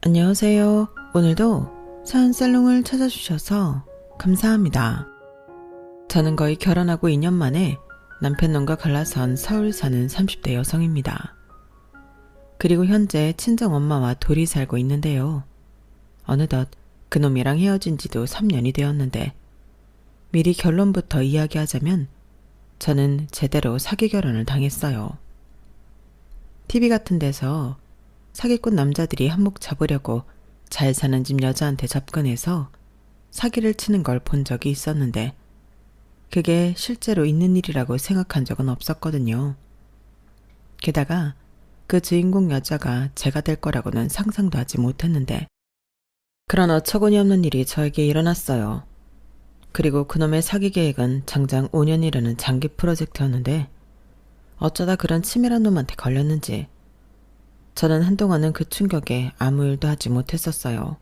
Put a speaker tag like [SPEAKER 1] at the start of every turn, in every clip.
[SPEAKER 1] 안녕하세요. 오늘도 사연살롱을 찾아주셔서 감사합니다. 저는 거의 결혼하고 2년 만에 남편놈과 갈라선 서울 사는 30대 여성입니다. 그리고 현재 친정엄마와 둘이 살고 있는데요. 어느덧 그놈이랑 헤어진 지도 3년이 되었는데 미리 결론부터 이야기하자면 저는 제대로 사기 결혼을 당했어요. TV 같은 데서 사기꾼 남자들이 한몫 잡으려고 잘 사는 집 여자한테 접근해서 사기를 치는 걸 본 적이 있었는데 그게 실제로 있는 일이라고 생각한 적은 없었거든요. 게다가 그 주인공 여자가 제가 될 거라고는 상상도 하지 못했는데 그런 어처구니 없는 일이 저에게 일어났어요. 그리고 그놈의 사기 계획은 장장 5년이라는 장기 프로젝트였는데 어쩌다 그런 치밀한 놈한테 걸렸는지 저는 한동안은 그 충격에 아무 일도 하지 못했었어요.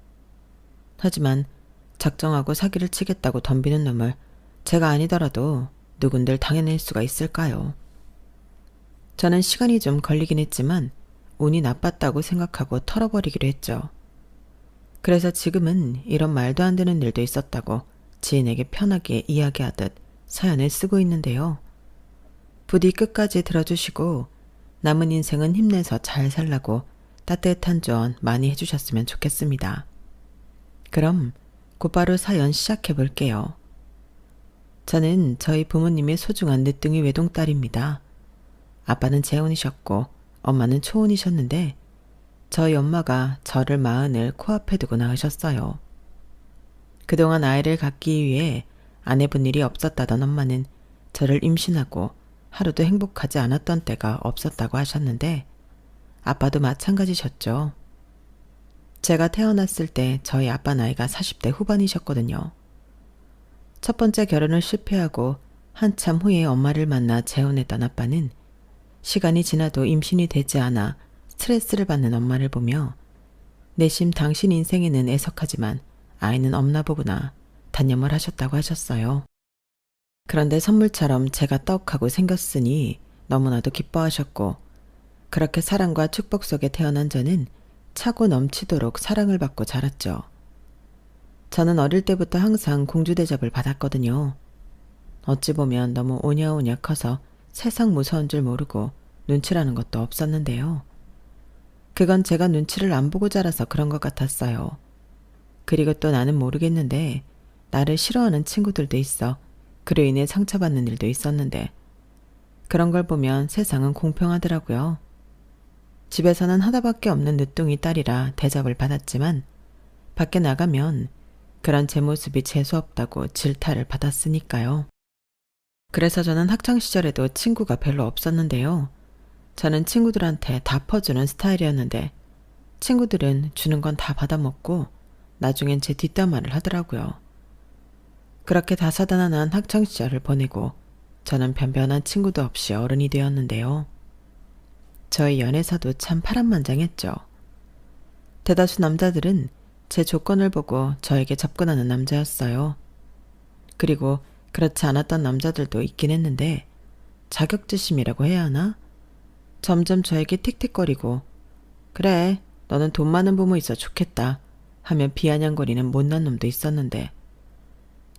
[SPEAKER 1] 하지만 작정하고 사기를 치겠다고 덤비는 놈을 제가 아니더라도 누군들 당해낼 수가 있을까요? 저는 시간이 좀 걸리긴 했지만 운이 나빴다고 생각하고 털어버리기로 했죠. 그래서 지금은 이런 말도 안 되는 일도 있었다고 지인에게 편하게 이야기하듯 사연을 쓰고 있는데요. 부디 끝까지 들어주시고 남은 인생은 힘내서 잘 살라고 따뜻한 조언 많이 해주셨으면 좋겠습니다. 그럼 곧바로 사연 시작해 볼게요. 저는 저희 부모님의 소중한 늦둥이 외동딸입니다. 아빠는 재혼이셨고 엄마는 초혼이셨는데 저희 엄마가 저를 마흔을 코앞에 두고 낳으셨어요. 그동안 아이를 갖기 위해 안 해본 일이 없었다던 엄마는 저를 임신하고 하루도 행복하지 않았던 때가 없었다고 하셨는데 아빠도 마찬가지셨죠. 제가 태어났을 때 저희 아빠 나이가 40대 후반이셨거든요. 첫 번째 결혼을 실패하고 한참 후에 엄마를 만나 재혼했던 아빠는 시간이 지나도 임신이 되지 않아 스트레스를 받는 엄마를 보며 내심 당신 인생에는 애석하지만 아이는 없나 보구나 단념을 하셨다고 하셨어요. 그런데 선물처럼 제가 떡하고 생겼으니 너무나도 기뻐하셨고 그렇게 사랑과 축복 속에 태어난 저는 차고 넘치도록 사랑을 받고 자랐죠. 저는 어릴 때부터 항상 공주 대접을 받았거든요. 어찌 보면 너무 오냐오냐 커서 세상 무서운 줄 모르고 눈치라는 것도 없었는데요. 그건 제가 눈치를 안 보고 자라서 그런 것 같았어요. 그리고 또 나는 모르겠는데 나를 싫어하는 친구들도 있어 그로 인해 상처받는 일도 있었는데 그런 걸 보면 세상은 공평하더라고요. 집에서는 하나밖에 없는 늦둥이 딸이라 대접을 받았지만 밖에 나가면 그런 제 모습이 재수없다고 질타를 받았으니까요. 그래서 저는 학창시절에도 친구가 별로 없었는데요. 저는 친구들한테 다 퍼주는 스타일이었는데 친구들은 주는 건 다 받아먹고 나중엔 제 뒷담화를 하더라고요. 그렇게 다사다난한 학창시절을 보내고 저는 변변한 친구도 없이 어른이 되었는데요. 저의 연애사도 참 파란만장했죠. 대다수 남자들은 제 조건을 보고 저에게 접근하는 남자였어요. 그리고 그렇지 않았던 남자들도 있긴 했는데 자격지심이라고 해야 하나? 점점 저에게 틱틱거리고 그래 너는 돈 많은 부모 있어 좋겠다 하며 비아냥거리는 못난 놈도 있었는데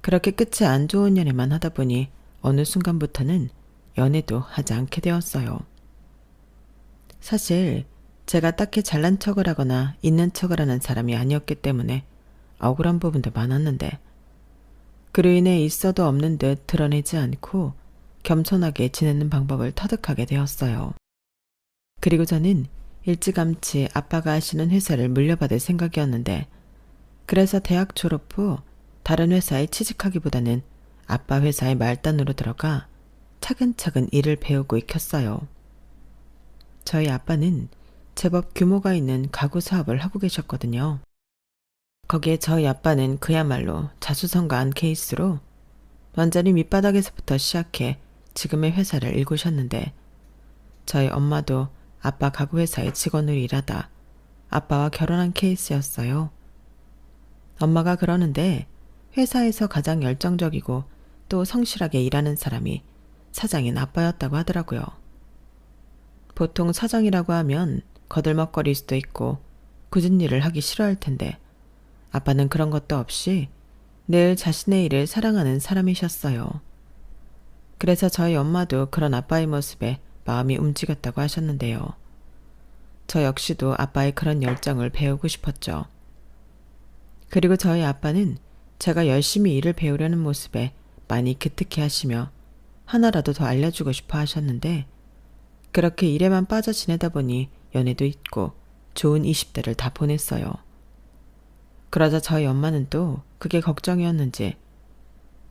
[SPEAKER 1] 그렇게 끝이 안 좋은 연애만 하다 보니 어느 순간부터는 연애도 하지 않게 되었어요. 사실 제가 딱히 잘난 척을 하거나 있는 척을 하는 사람이 아니었기 때문에 억울한 부분도 많았는데 그로 인해 있어도 없는 듯 드러내지 않고 겸손하게 지내는 방법을 터득하게 되었어요. 그리고 저는 일찌감치 아빠가 하시는 회사를 물려받을 생각이었는데 그래서 대학 졸업 후 다른 회사에 취직하기보다는 아빠 회사의 말단으로 들어가 차근차근 일을 배우고 익혔어요. 저희 아빠는 제법 규모가 있는 가구 사업을 하고 계셨거든요. 거기에 저희 아빠는 그야말로 자수성가한 케이스로 완전히 밑바닥에서부터 시작해 지금의 회사를 일구셨는데 저희 엄마도 아빠 가구 회사의 직원으로 일하다 아빠와 결혼한 케이스였어요. 엄마가 그러는데 회사에서 가장 열정적이고 또 성실하게 일하는 사람이 사장인 아빠였다고 하더라고요. 보통 사장이라고 하면 거들먹거릴 수도 있고 굳은 일을 하기 싫어할 텐데 아빠는 그런 것도 없이 늘 자신의 일을 사랑하는 사람이셨어요. 그래서 저희 엄마도 그런 아빠의 모습에 마음이 움직였다고 하셨는데요. 저 역시도 아빠의 그런 열정을 배우고 싶었죠. 그리고 저희 아빠는 제가 열심히 일을 배우려는 모습에 많이 기특해 하시며 하나라도 더 알려주고 싶어 하셨는데 그렇게 일에만 빠져 지내다 보니 연애도 있고 좋은 20대를 다 보냈어요. 그러자 저희 엄마는 또 그게 걱정이었는지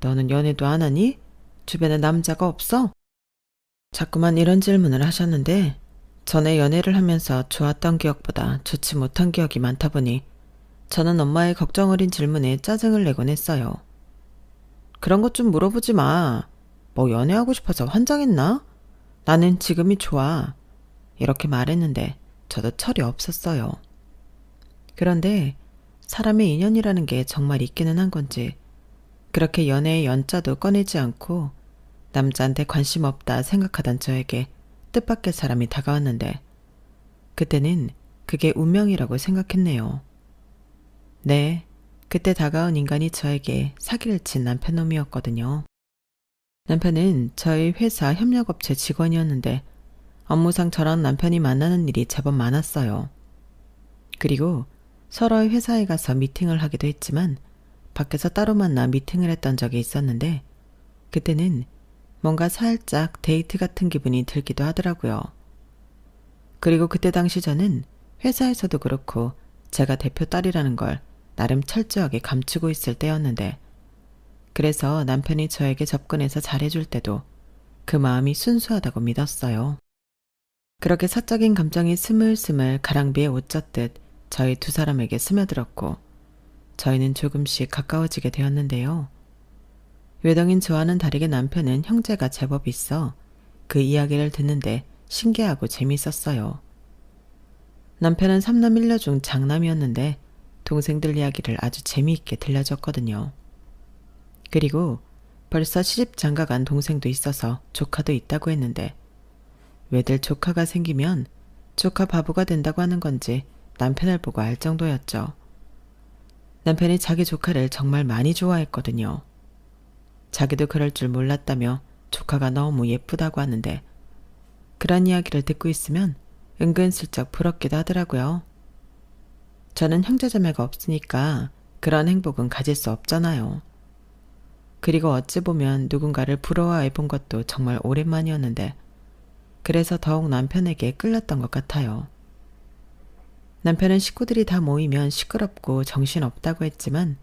[SPEAKER 1] 너는 연애도 안 하니? 주변에 남자가 없어? 자꾸만 이런 질문을 하셨는데 전에 연애를 하면서 좋았던 기억보다 좋지 못한 기억이 많다 보니 저는 엄마의 걱정 어린 질문에 짜증을 내곤 했어요. 그런 것 좀 물어보지 마. 뭐 연애하고 싶어서 환장했나? 나는 지금이 좋아. 이렇게 말했는데 저도 철이 없었어요. 그런데 사람의 인연이라는 게 정말 있기는 한 건지 그렇게 연애의 연자도 꺼내지 않고 남자한테 관심 없다 생각하던 저에게 뜻밖의 사람이 다가왔는데 그때는 그게 운명이라고 생각했네요. 네, 그때 다가온 인간이 저에게 사기를 친 남편놈이었거든요. 남편은 저희 회사 협력업체 직원이었는데 업무상 저랑 남편이 만나는 일이 제법 많았어요. 그리고 서로의 회사에 가서 미팅을 하기도 했지만 밖에서 따로 만나 미팅을 했던 적이 있었는데 그때는 뭔가 살짝 데이트 같은 기분이 들기도 하더라고요. 그리고 그때 당시 저는 회사에서도 그렇고 제가 대표 딸이라는 걸 나름 철저하게 감추고 있을 때였는데 그래서 남편이 저에게 접근해서 잘해줄 때도 그 마음이 순수하다고 믿었어요. 그렇게 사적인 감정이 스물스물 가랑비에 옷 젖듯 저희 두 사람에게 스며들었고 저희는 조금씩 가까워지게 되었는데요. 외동인 저와는 다르게 남편은 형제가 제법 있어 그 이야기를 듣는데 신기하고 재미있었어요. 남편은 3남 1녀 중 장남이었는데 동생들 이야기를 아주 재미있게 들려줬거든요. 그리고 벌써 시집 장가간 동생도 있어서 조카도 있다고 했는데 왜들 조카가 생기면 조카 바보가 된다고 하는 건지 남편을 보고 알 정도였죠. 남편이 자기 조카를 정말 많이 좋아했거든요. 자기도 그럴 줄 몰랐다며 조카가 너무 예쁘다고 하는데 그런 이야기를 듣고 있으면 은근슬쩍 부럽기도 하더라고요. 저는 형제자매가 없으니까 그런 행복은 가질 수 없잖아요. 그리고 어찌 보면 누군가를 부러워해 본 것도 정말 오랜만이었는데 그래서 더욱 남편에게 끌렸던 것 같아요. 남편은 식구들이 다 모이면 시끄럽고 정신없다고 했지만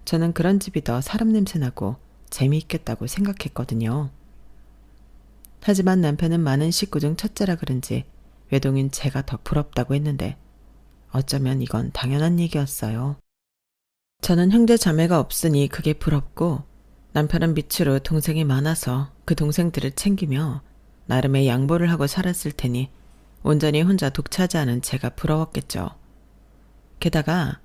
[SPEAKER 1] 저는 그런 집이 더 사람 냄새나고 재미있겠다고 생각했거든요. 하지만 남편은 많은 식구 중 첫째라 그런지 외동인 제가 더 부럽다고 했는데 어쩌면 이건 당연한 얘기였어요. 저는 형제 자매가 없으니 그게 부럽고 남편은 밑으로 동생이 많아서 그 동생들을 챙기며 나름의 양보를 하고 살았을 테니 온전히 혼자 독차지하는 제가 부러웠겠죠. 게다가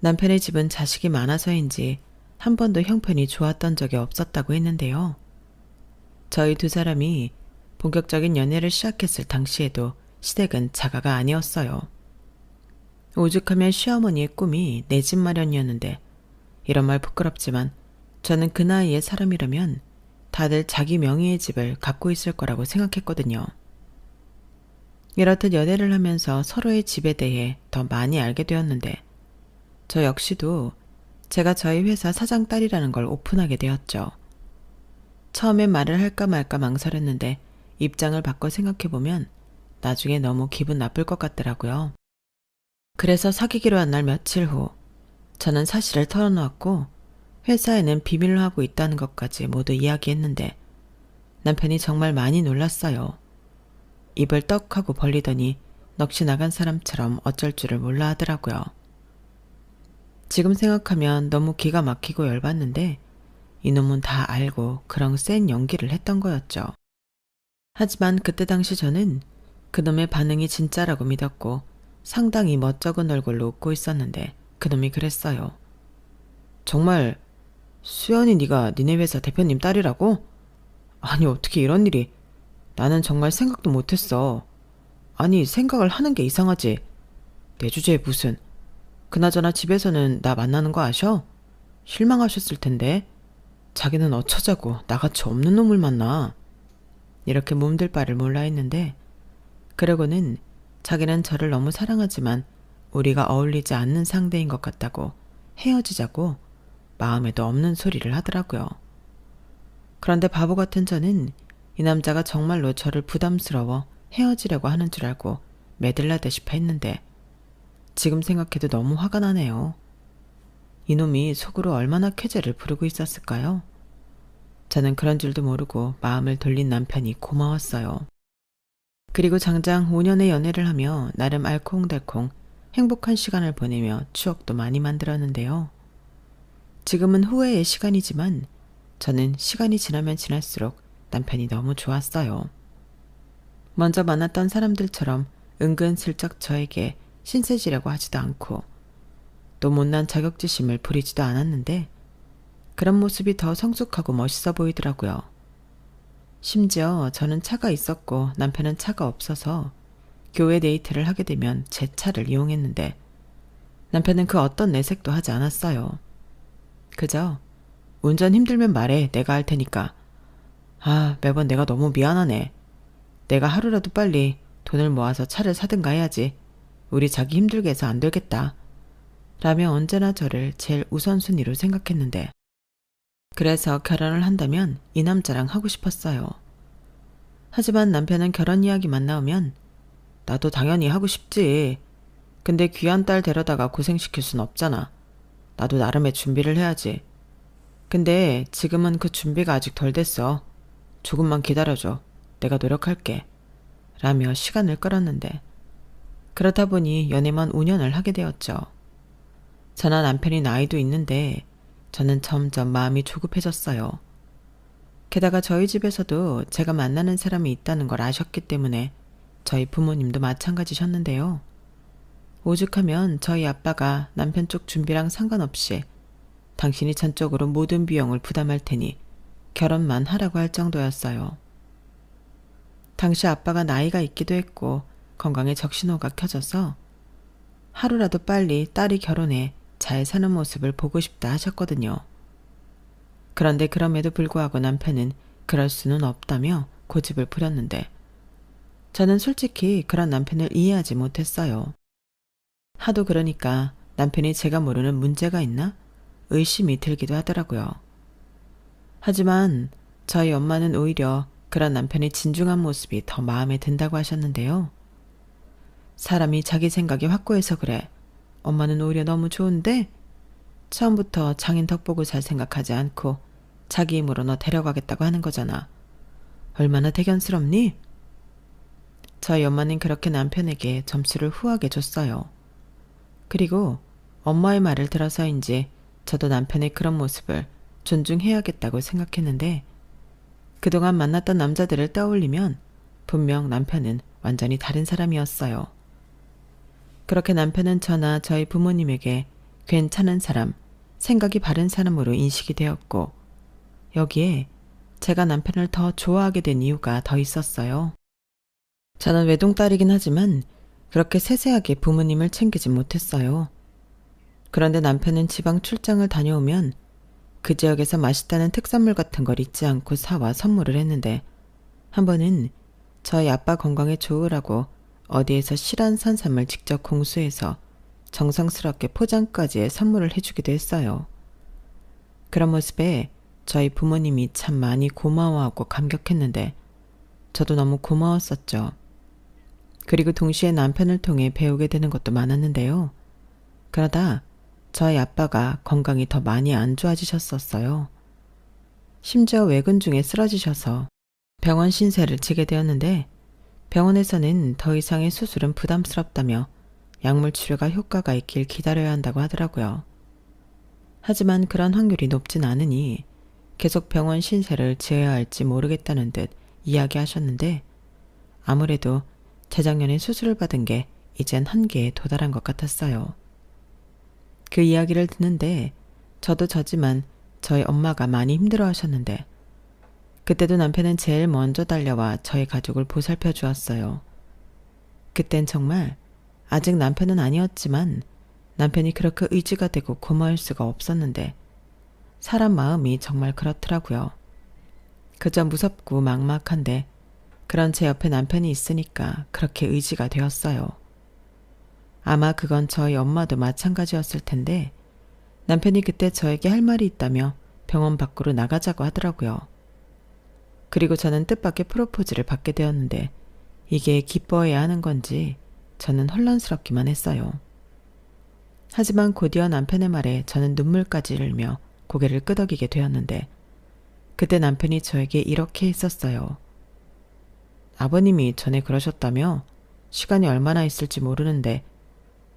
[SPEAKER 1] 남편의 집은 자식이 많아서인지 한 번도 형편이 좋았던 적이 없었다고 했는데요. 저희 두 사람이 본격적인 연애를 시작했을 당시에도 시댁은 자가가 아니었어요. 오죽하면 시어머니의 꿈이 내 집 마련이었는데 이런 말 부끄럽지만 저는 그 나이의 사람이라면 다들 자기 명의의 집을 갖고 있을 거라고 생각했거든요. 이렇듯 연애를 하면서 서로의 집에 대해 더 많이 알게 되었는데 저 역시도 제가 저희 회사 사장 딸이라는 걸 오픈하게 되었죠. 처음엔 말을 할까 말까 망설였는데 입장을 바꿔 생각해보면 나중에 너무 기분 나쁠 것 같더라고요. 그래서 사귀기로 한 날 며칠 후 저는 사실을 털어놓았고 회사에는 비밀로 하고 있다는 것까지 모두 이야기했는데 남편이 정말 많이 놀랐어요. 입을 떡 하고 벌리더니 넋이 나간 사람처럼 어쩔 줄을 몰라 하더라고요. 지금 생각하면 너무 기가 막히고 열받는데 이놈은 다 알고 그런 센 연기를 했던 거였죠. 하지만 그때 당시 저는 그놈의 반응이 진짜라고 믿었고 상당히 멋쩍은 얼굴로 웃고 있었는데 그놈이 그랬어요. 정말 수연이 네가 니네 회사 대표님 딸이라고? 아니 어떻게 이런 일이. 나는 정말 생각도 못했어. 아니 생각을 하는 게 이상하지. 내 주제에 무슨. 그나저나 집에서는 나 만나는 거 아셔? 실망하셨을 텐데. 자기는 어쩌자고 나같이 없는 놈을 만나. 이렇게 몸둘 바를 몰라 했는데, 그러고는 자기는 저를 너무 사랑하지만 우리가 어울리지 않는 상대인 것 같다고 헤어지자고 마음에도 없는 소리를 하더라고요. 그런데 바보 같은 저는 이 남자가 정말로 저를 부담스러워 헤어지려고 하는 줄 알고 매들라대싶어 했는데, 지금 생각해도 너무 화가 나네요. 이놈이 속으로 얼마나 쾌재를 부르고 있었을까요? 저는 그런 줄도 모르고 마음을 돌린 남편이 고마웠어요. 그리고 장장 5년의 연애를 하며 나름 알콩달콩 행복한 시간을 보내며 추억도 많이 만들었는데요. 지금은 후회의 시간이지만 저는 시간이 지나면 지날수록 남편이 너무 좋았어요. 먼저 만났던 사람들처럼 은근슬쩍 저에게 신세지려고 하지도 않고 또 못난 자격지심을 부리지도 않았는데, 그런 모습이 더 성숙하고 멋있어 보이더라고요. 심지어 저는 차가 있었고 남편은 차가 없어서 교회 데이트를 하게 되면 제 차를 이용했는데, 남편은 그 어떤 내색도 하지 않았어요. 그저 운전 힘들면 말해, 내가 할 테니까. 아, 매번 내가 너무 미안하네. 내가 하루라도 빨리 돈을 모아서 차를 사든가 해야지. 우리 자기 힘들게 해서 안 되겠다. 라며 언제나 저를 제일 우선순위로 생각했는데, 그래서 결혼을 한다면 이 남자랑 하고 싶었어요. 하지만 남편은 결혼 이야기만 나오면 나도 당연히 하고 싶지. 근데 귀한 딸 데려다가 고생시킬 순 없잖아. 나도 나름의 준비를 해야지. 근데 지금은 그 준비가 아직 덜 됐어. 조금만 기다려줘. 내가 노력할게. 라며 시간을 끌었는데, 그렇다 보니 연애만 5년을 하게 되었죠. 저나 남편이 나이도 있는데 저는 점점 마음이 조급해졌어요. 게다가 저희 집에서도 제가 만나는 사람이 있다는 걸 아셨기 때문에 저희 부모님도 마찬가지셨는데요. 오죽하면 저희 아빠가 남편 쪽 준비랑 상관없이 당신이 전적으로 모든 비용을 부담할 테니 결혼만 하라고 할 정도였어요. 당시 아빠가 나이가 있기도 했고 건강에 적신호가 켜져서 하루라도 빨리 딸이 결혼해 잘 사는 모습을 보고 싶다 하셨거든요. 그런데 그럼에도 불구하고 남편은 그럴 수는 없다며 고집을 부렸는데, 저는 솔직히 그런 남편을 이해하지 못했어요. 하도 그러니까 남편이 제가 모르는 문제가 있나 의심이 들기도 하더라고요. 하지만 저희 엄마는 오히려 그런 남편의 진중한 모습이 더 마음에 든다고 하셨는데요. 사람이 자기 생각이 확고해서 그래. 엄마는 오히려 너무 좋은데? 처음부터 장인 덕 보고 살 생각하지 않고 자기 힘으로 너 데려가겠다고 하는 거잖아. 얼마나 대견스럽니? 저희 엄마는 그렇게 남편에게 점수를 후하게 줬어요. 그리고 엄마의 말을 들어서인지 저도 남편의 그런 모습을 존중해야겠다고 생각했는데, 그동안 만났던 남자들을 떠올리면 분명 남편은 완전히 다른 사람이었어요. 그렇게 남편은 저나 저희 부모님에게 괜찮은 사람, 생각이 바른 사람으로 인식이 되었고, 여기에 제가 남편을 더 좋아하게 된 이유가 더 있었어요. 저는 외동딸이긴 하지만 그렇게 세세하게 부모님을 챙기지 못했어요. 그런데 남편은 지방 출장을 다녀오면 그 지역에서 맛있다는 특산물 같은 걸 잊지 않고 사와 선물을 했는데, 한 번은 저희 아빠 건강에 좋으라고 어디에서 실한 산삼을 직접 공수해서 정성스럽게 포장까지 해 선물을 해주기도 했어요. 그런 모습에 저희 부모님이 참 많이 고마워하고 감격했는데 저도 너무 고마웠었죠. 그리고 동시에 남편을 통해 배우게 되는 것도 많았는데요. 그러다 저희 아빠가 건강이 더 많이 안 좋아지셨었어요. 심지어 외근 중에 쓰러지셔서 병원 신세를 지게 되었는데, 병원에서는 더 이상의 수술은 부담스럽다며 약물 치료가 효과가 있길 기다려야 한다고 하더라고요. 하지만 그런 확률이 높진 않으니 계속 병원 신세를 지어야 할지 모르겠다는 듯 이야기하셨는데, 아무래도 재작년에 수술을 받은 게 이젠 한계에 도달한 것 같았어요. 그 이야기를 듣는데 저도 저지만 저희 엄마가 많이 힘들어 하셨는데, 그때도 남편은 제일 먼저 달려와 저희 가족을 보살펴 주었어요. 그땐 정말 아직 남편은 아니었지만 남편이 그렇게 의지가 되고 고마울 수가 없었는데 사람 마음이 정말 그렇더라고요. 그저 무섭고 막막한데 그런 제 옆에 남편이 있으니까 그렇게 의지가 되었어요. 아마 그건 저희 엄마도 마찬가지였을 텐데 남편이 그때 저에게 할 말이 있다며 병원 밖으로 나가자고 하더라고요. 그리고 저는 뜻밖의 프로포즈를 받게 되었는데 이게 기뻐해야 하는 건지 저는 혼란스럽기만 했어요. 하지만 곧이어 남편의 말에 저는 눈물까지 흘며 고개를 끄덕이게 되었는데 그때 남편이 저에게 이렇게 했었어요. 아버님이 전에 그러셨다며 시간이 얼마나 있을지 모르는데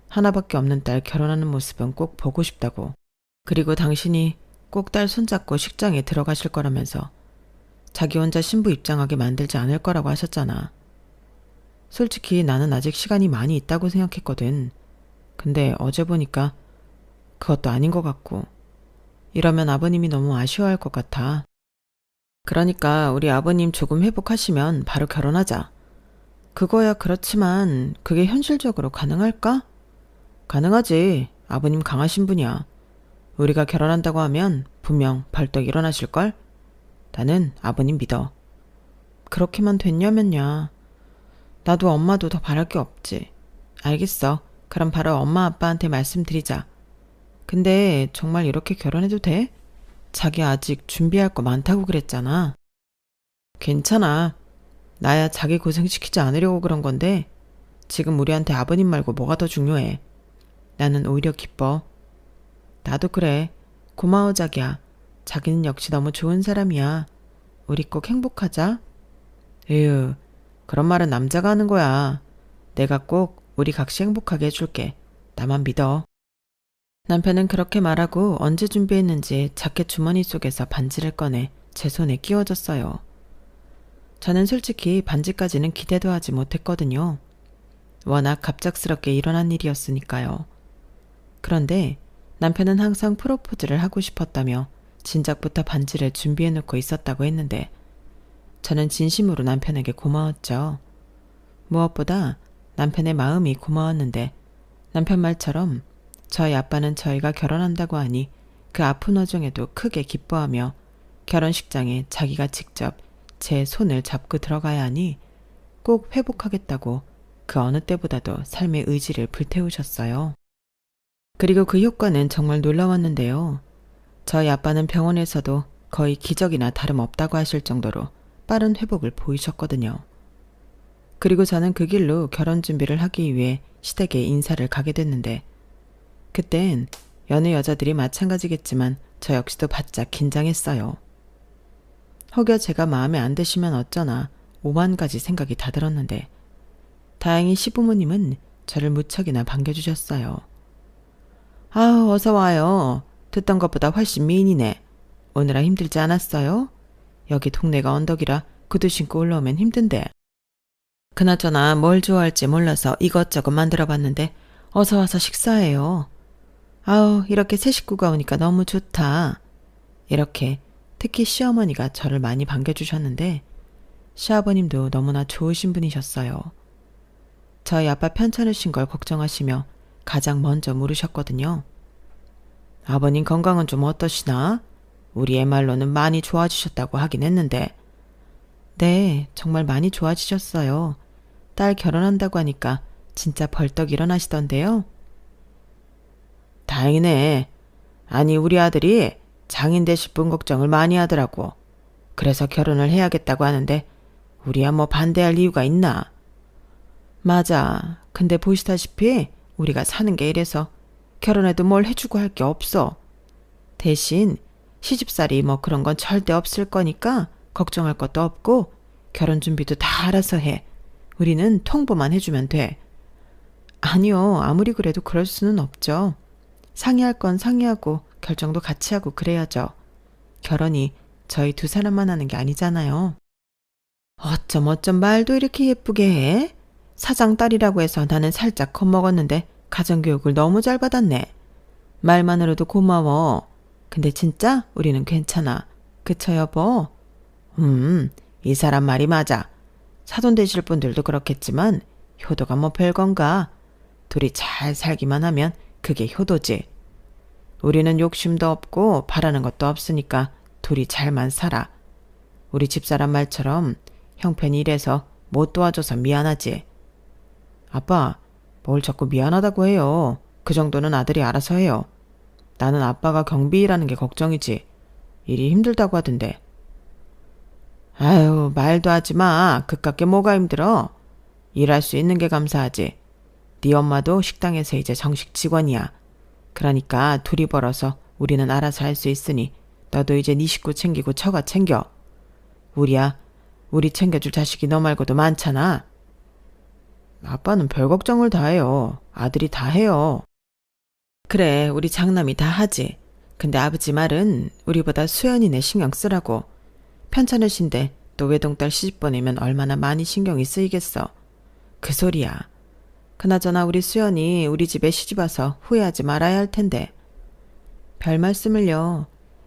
[SPEAKER 1] 하나밖에 없는 딸 결혼하는 모습은 꼭 보고 싶다고. 그리고 당신이 꼭 딸 손잡고 식장에 들어가실 거라면서 자기 혼자 신부 입장하게 만들지 않을 거라고 하셨잖아. 솔직히 나는 아직 시간이 많이 있다고 생각했거든. 근데 어제 보니까 그것도 아닌 것 같고 이러면 아버님이 너무 아쉬워할 것 같아. 그러니까 우리 아버님 조금 회복하시면 바로 결혼하자. 그거야 그렇지만 그게 현실적으로 가능할까? 가능하지. 아버님 강하신 분이야. 우리가 결혼한다고 하면 분명 벌떡 일어나실걸? 나는 아버님 믿어. 그렇게만 됐냐면야. 나도 엄마도 더 바랄 게 없지. 알겠어. 그럼 바로 엄마 아빠한테 말씀드리자. 근데 정말 이렇게 결혼해도 돼? 자기 아직 준비할 거 많다고 그랬잖아. 괜찮아. 나야 자기 고생시키지 않으려고 그런 건데 지금 우리한테 아버님 말고 뭐가 더 중요해. 나는 오히려 기뻐. 나도 그래. 고마워 자기야. 자기는 역시 너무 좋은 사람이야. 우리 꼭 행복하자. 에휴, 그런 말은 남자가 하는 거야. 내가 꼭 우리 각시 행복하게 해줄게. 나만 믿어. 남편은 그렇게 말하고 언제 준비했는지 자켓 주머니 속에서 반지를 꺼내 제 손에 끼워줬어요. 저는 솔직히 반지까지는 기대도 하지 못했거든요. 워낙 갑작스럽게 일어난 일이었으니까요. 그런데 남편은 항상 프로포즈를 하고 싶었다며 진작부터 반지를 준비해놓고 있었다고 했는데 저는 진심으로 남편에게 고마웠죠. 무엇보다 남편의 마음이 고마웠는데 남편 말처럼 저희 아빠는 저희가 결혼한다고 하니 그 아픈 와중에도 크게 기뻐하며 결혼식장에 자기가 직접 제 손을 잡고 들어가야 하니 꼭 회복하겠다고 그 어느 때보다도 삶의 의지를 불태우셨어요. 그리고 그 효과는 정말 놀라웠는데요. 저희 아빠는 병원에서도 거의 기적이나 다름없다고 하실 정도로 빠른 회복을 보이셨거든요. 그리고 저는 그 길로 결혼 준비를 하기 위해 시댁에 인사를 가게 됐는데 그땐 여느 여자들이 마찬가지겠지만 저 역시도 바짝 긴장했어요. 혹여 제가 마음에 안 드시면 어쩌나 5만 가지 생각이 다 들었는데 다행히 시부모님은 저를 무척이나 반겨주셨어요. 아우 어서 와요. 듣던 것보다 훨씬 미인이네. 오느라 힘들지 않았어요? 여기 동네가 언덕이라 구두 신고 올라오면 힘든데. 그나저나 뭘 좋아할지 몰라서 이것저것 만들어봤는데 어서 와서 식사해요. 아우 이렇게 새 식구가 오니까 너무 좋다. 이렇게 특히 시어머니가 저를 많이 반겨주셨는데 시아버님도 너무나 좋으신 분이셨어요. 저희 아빠 편찮으신 걸 걱정하시며 가장 먼저 물으셨거든요. 아버님 건강은 좀 어떠시나? 우리 애 말로는 많이 좋아지셨다고 하긴 했는데. 네, 정말 많이 좋아지셨어요. 딸 결혼한다고 하니까 진짜 벌떡 일어나시던데요. 다행이네. 아니 우리 아들이 장인 되실 분 걱정을 많이 하더라고. 그래서 결혼을 해야겠다고 하는데 우리야 뭐 반대할 이유가 있나? 맞아. 근데 보시다시피 우리가 사는 게 이래서 결혼해도 뭘 해주고 할 게 없어. 대신 시집살이 뭐 그런 건 절대 없을 거니까 걱정할 것도 없고 결혼 준비도 다 알아서 해. 우리는 통보만 해주면 돼. 아니요. 아무리 그래도 그럴 수는 없죠. 상의할 건 상의하고 결정도 같이 하고 그래야죠. 결혼이 저희 두 사람만 하는 게 아니잖아요. 어쩜 말도 이렇게 예쁘게 해? 사장 딸이라고 해서 나는 살짝 겁먹었는데 가정교육을 너무 잘 받았네. 말만으로도 고마워. 근데 진짜 우리는 괜찮아. 그쵸 여보? 이 사람 말이 맞아. 사돈 되실 분들도 그렇겠지만 효도가 뭐 별건가. 둘이 잘 살기만 하면 그게 효도지. 우리는 욕심도 없고 바라는 것도 없으니까 둘이 잘만 살아. 우리 집사람 말처럼 형편이 이래서 못 도와줘서 미안하지. 아빠, 뭘 자꾸 미안하다고 해요. 그 정도는 아들이 알아서 해요. 나는 아빠가 경비 일하는 게 걱정이지. 일이 힘들다고 하던데. 아유, 말도 하지 마. 그깟게 뭐가 힘들어. 일할 수 있는 게 감사하지. 네 엄마도 식당에서 이제 정식 직원이야. 그러니까 둘이 벌어서 우리는 알아서 할 수 있으니 너도 이제 네 식구 챙기고 처가 챙겨. 우리야, 우리 챙겨줄 자식이 너 말고도 많잖아. 아빠는 별 걱정을 다 해요. 아들이 다 해요. 그래, 우리 장남이 다 하지. 근데 아버지 말은 우리보다 수연이네 신경 쓰라고. 편찮으신데 또 외동딸 시집 보내면 얼마나 많이 신경이 쓰이겠어. 그 소리야. 그나저나 우리 수연이 우리 집에 시집와서 후회하지 말아야 할 텐데. 별 말씀을요.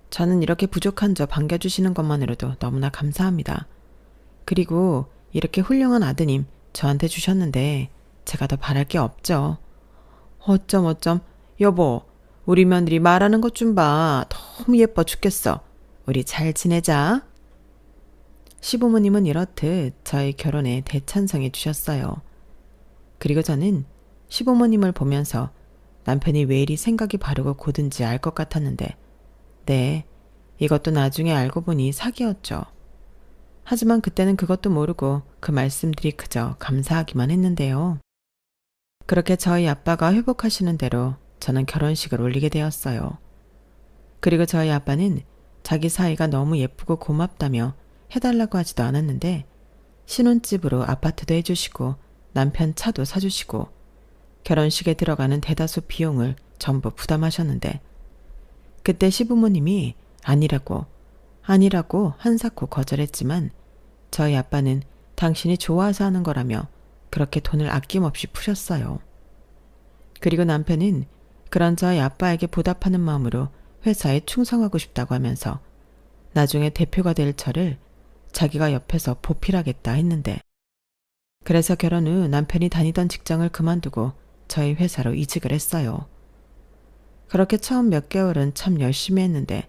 [SPEAKER 1] 저는 이렇게 부족한 저 반겨주시는 것만으로도 너무나 감사합니다. 그리고 이렇게 훌륭한 아드님 저한테 주셨는데 제가 더 바랄 게 없죠. 어쩜 여보, 우리 며느리 말하는 것 좀 봐. 너무 예뻐 죽겠어. 우리 잘 지내자. 시부모님은 이렇듯 저희 결혼에 대찬성해 주셨어요. 그리고 저는 시부모님을 보면서 남편이 왜 이리 생각이 바르고 고든지 알 것 같았는데 네, 이것도 나중에 알고 보니 사기였죠. 하지만 그때는 그것도 모르고 그 말씀들이 그저 감사하기만 했는데요. 그렇게 저희 아빠가 회복하시는 대로 저는 결혼식을 올리게 되었어요. 그리고 저희 아빠는 자기 사이가 너무 예쁘고 고맙다며 해달라고 하지도 않았는데 신혼집으로 아파트도 해주시고 남편 차도 사주시고 결혼식에 들어가는 대다수 비용을 전부 부담하셨는데 그때 시부모님이 아니라고 한사코 거절했지만 저희 아빠는 당신이 좋아서 하는 거라며 그렇게 돈을 아낌없이 푸셨어요. 그리고 남편은 그런 저희 아빠에게 보답하는 마음으로 회사에 충성하고 싶다고 하면서 나중에 대표가 될 저를 자기가 옆에서 보필하겠다 했는데 그래서 결혼 후 남편이 다니던 직장을 그만두고 저희 회사로 이직을 했어요. 그렇게 처음 몇 개월은 참 열심히 했는데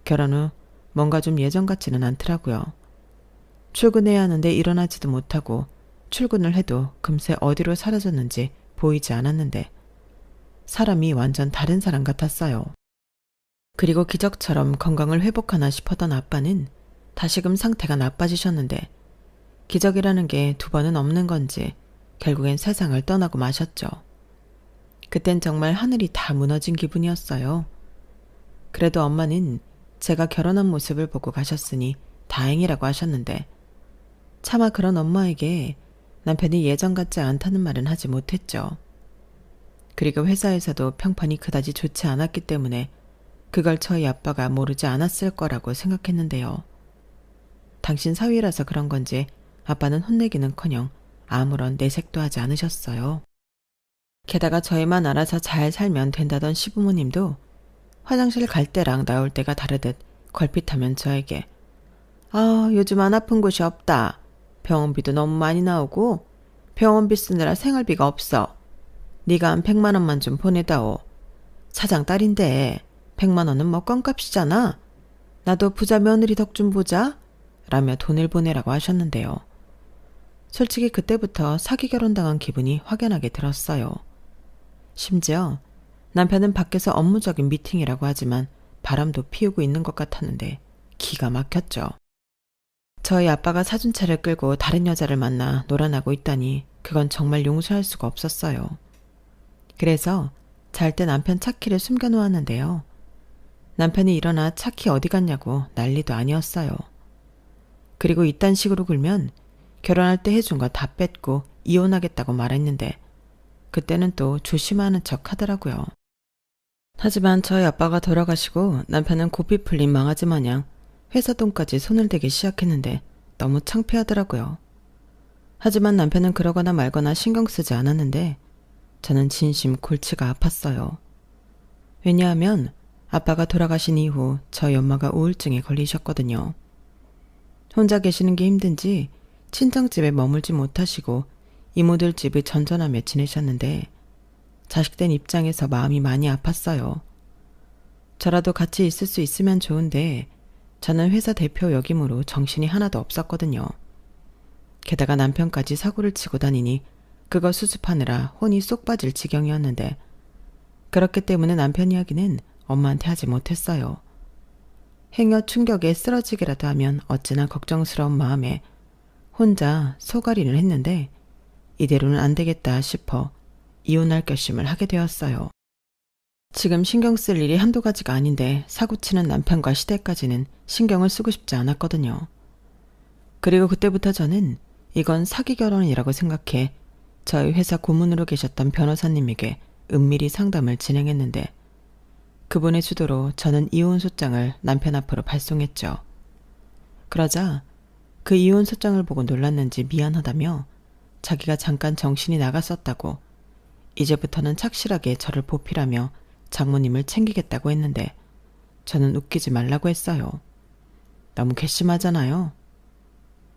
[SPEAKER 1] 결혼 후 뭔가 좀 예전 같지는 않더라고요. 출근해야 하는데 일어나지도 못하고 출근을 해도 금세 어디로 사라졌는지 보이지 않았는데 사람이 완전 다른 사람 같았어요. 그리고 기적처럼 건강을 회복하나 싶었던 아빠는 다시금 상태가 나빠지셨는데 기적이라는 게 두 번은 없는 건지 결국엔 세상을 떠나고 마셨죠. 그땐 정말 하늘이 다 무너진 기분이었어요. 그래도 엄마는 제가 결혼한 모습을 보고 가셨으니 다행이라고 하셨는데 차마 그런 엄마에게 남편이 예전 같지 않다는 말은 하지 못했죠. 그리고 회사에서도 평판이 그다지 좋지 않았기 때문에 그걸 저희 아빠가 모르지 않았을 거라고 생각했는데요. 당신 사위라서 그런 건지 아빠는 혼내기는커녕 아무런 내색도 하지 않으셨어요. 게다가 저희만 알아서 잘 살면 된다던 시부모님도 화장실 갈 때랑 나올 때가 다르듯 걸핏하면 저에게 요즘 안 아픈 곳이 없다. 병원비도 너무 많이 나오고 병원비 쓰느라 생활비가 없어. 네가 한 100만 원만 좀 보내다오. 사장 딸인데 100만 원은 뭐 껌값이잖아. 나도 부자 며느리 덕 좀 보자. 라며 돈을 보내라고 하셨는데요. 솔직히 그때부터 사기 결혼당한 기분이 확연하게 들었어요. 심지어 남편은 밖에서 업무적인 미팅이라고 하지만 바람도 피우고 있는 것 같았는데 기가 막혔죠. 저희 아빠가 사준 차를 끌고 다른 여자를 만나 놀아나고 있다니 그건 정말 용서할 수가 없었어요. 그래서 잘 때 남편 차키를 숨겨놓았는데요. 남편이 일어나 차키 어디 갔냐고 난리도 아니었어요. 그리고 이딴 식으로 굴면 결혼할 때 해준 거 다 뺐고 이혼하겠다고 말했는데 그때는 또 조심하는 척 하더라고요. 하지만 저희 아빠가 돌아가시고 남편은 고삐 풀린 망아지 마냥 회사 돈까지 손을 대기 시작했는데 너무 창피하더라고요. 하지만 남편은 그러거나 말거나 신경 쓰지 않았는데 저는 진심 골치가 아팠어요. 왜냐하면 아빠가 돌아가신 이후 저희 엄마가 우울증에 걸리셨거든요. 혼자 계시는 게 힘든지 친정집에 머물지 못하시고 이모들 집을 전전하며 지내셨는데 자식된 입장에서 마음이 많이 아팠어요. 저라도 같이 있을 수 있으면 좋은데 저는 회사 대표 역임으로 정신이 하나도 없었거든요. 게다가 남편까지 사고를 치고 다니니 그거 수습하느라 혼이 쏙 빠질 지경이었는데 그렇기 때문에 남편 이야기는 엄마한테 하지 못했어요. 행여 충격에 쓰러지기라도 하면 어찌나 걱정스러운 마음에 혼자 소가리를 했는데 이대로는 안 되겠다 싶어 이혼할 결심을 하게 되었어요. 지금 신경 쓸 일이 한두 가지가 아닌데 사고치는 남편과 시댁까지는 신경을 쓰고 싶지 않았거든요. 그리고 그때부터 저는 이건 사기 결혼이라고 생각해 저희 회사 고문으로 계셨던 변호사님에게 은밀히 상담을 진행했는데 그분의 주도로 저는 이혼 소장을 남편 앞으로 발송했죠. 그러자 그 이혼 소장을 보고 놀랐는지 미안하다며 자기가 잠깐 정신이 나갔었다고 이제부터는 착실하게 저를 보필하며 장모님을 챙기겠다고 했는데 저는 웃기지 말라고 했어요. 너무 괘씸하잖아요.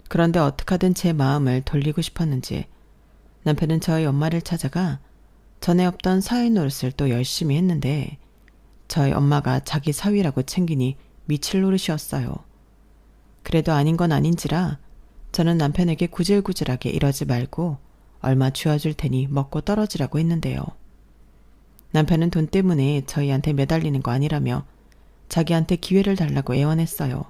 [SPEAKER 1] 그런데 어떡하든 제 마음을 돌리고 싶었는지 남편은 저희 엄마를 찾아가 전에 없던 사회 노릇을 또 열심히 했는데 저희 엄마가 자기 사위라고 챙기니 미칠 노릇이었어요. 그래도 아닌 건 아닌지라 저는 남편에게 구질구질하게 이러지 말고 얼마 쥐어줄 테니 먹고 떨어지라고 했는데요. 남편은 돈 때문에 저희한테 매달리는 거 아니라며 자기한테 기회를 달라고 애원했어요.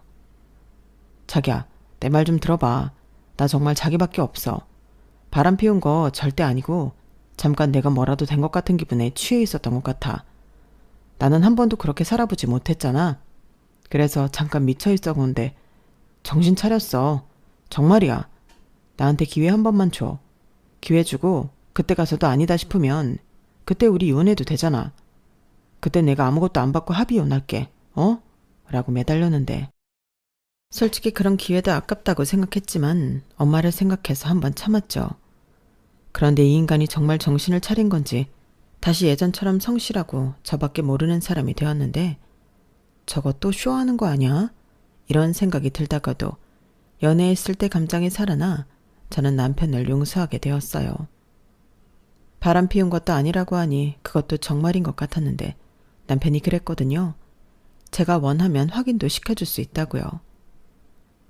[SPEAKER 1] 자기야, 내 말 좀 들어봐. 나 정말 자기밖에 없어. 바람 피운 거 절대 아니고 잠깐 내가 뭐라도 된 것 같은 기분에 취해 있었던 것 같아. 나는 한 번도 그렇게 살아보지 못했잖아. 그래서 잠깐 미쳐 있었는데 정신 차렸어. 정말이야. 나한테 기회 한 번만 줘. 기회 주고 그때 가서도 아니다 싶으면 그때 우리 이혼해도 되잖아. 그때 내가 아무것도 안 받고 합의 이혼할게. 어? 라고 매달렸는데 솔직히 그런 기회도 아깝다고 생각했지만 엄마를 생각해서 한번 참았죠. 그런데 이 인간이 정말 정신을 차린 건지 다시 예전처럼 성실하고 저밖에 모르는 사람이 되었는데 저거 또 쇼하는 거 아니야? 이런 생각이 들다가도 연애했을 때 감정이 살아나 저는 남편을 용서하게 되었어요. 바람 피운 것도 아니라고 하니 그것도 정말인 것 같았는데 남편이 그랬거든요. 제가 원하면 확인도 시켜줄 수 있다고요.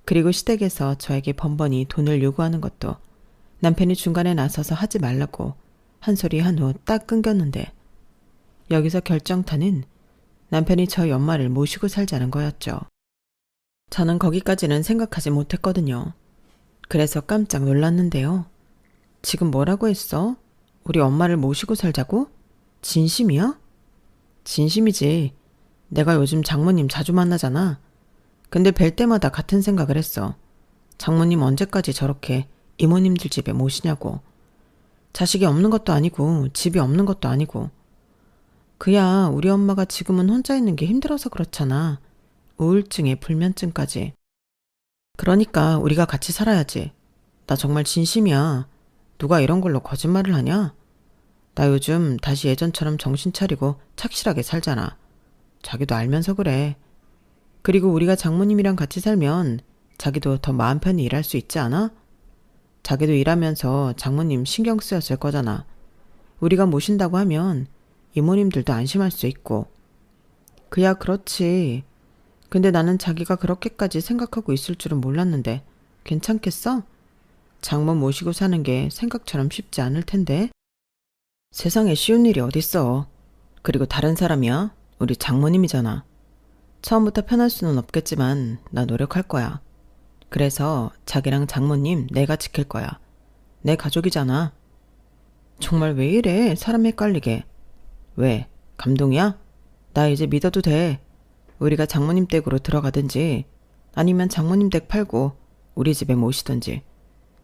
[SPEAKER 1] 그리고 시댁에서 저에게 번번이 돈을 요구하는 것도 남편이 중간에 나서서 하지 말라고 한 소리 한 후 딱 끊겼는데 여기서 결정타는 남편이 저희 엄마를 모시고 살자는 거였죠. 저는 거기까지는 생각하지 못했거든요. 그래서 깜짝 놀랐는데요. 지금 뭐라고 했어? 우리 엄마를 모시고 살자고? 진심이야? 진심이지. 내가 요즘 장모님 자주 만나잖아. 근데 뵐 때마다 같은 생각을 했어. 장모님 언제까지 저렇게 이모님들 집에 모시냐고. 자식이 없는 것도 아니고 집이 없는 것도 아니고. 그야 우리 엄마가 지금은 혼자 있는 게 힘들어서 그렇잖아. 우울증에 불면증까지. 그러니까 우리가 같이 살아야지. 나 정말 진심이야. 누가 이런 걸로 거짓말을 하냐? 나 요즘 다시 예전처럼 정신 차리고 착실하게 살잖아. 자기도 알면서 그래. 그리고 우리가 장모님이랑 같이 살면 자기도 더 마음 편히 일할 수 있지 않아? 자기도 일하면서 장모님 신경 쓰였을 거잖아. 우리가 모신다고 하면 이모님들도 안심할 수 있고. 그야 그렇지. 근데 나는 자기가 그렇게까지 생각하고 있을 줄은 몰랐는데 괜찮겠어? 장모 모시고 사는 게 생각처럼 쉽지 않을 텐데. 세상에 쉬운 일이 어딨어. 그리고 다른 사람이야? 우리 장모님이잖아. 처음부터 편할 수는 없겠지만 나 노력할 거야. 그래서 자기랑 장모님 내가 지킬 거야. 내 가족이잖아. 정말 왜 이래? 사람 헷갈리게. 왜? 감동이야? 나 이제 믿어도 돼. 우리가 장모님 댁으로 들어가든지 아니면 장모님 댁 팔고 우리 집에 모시든지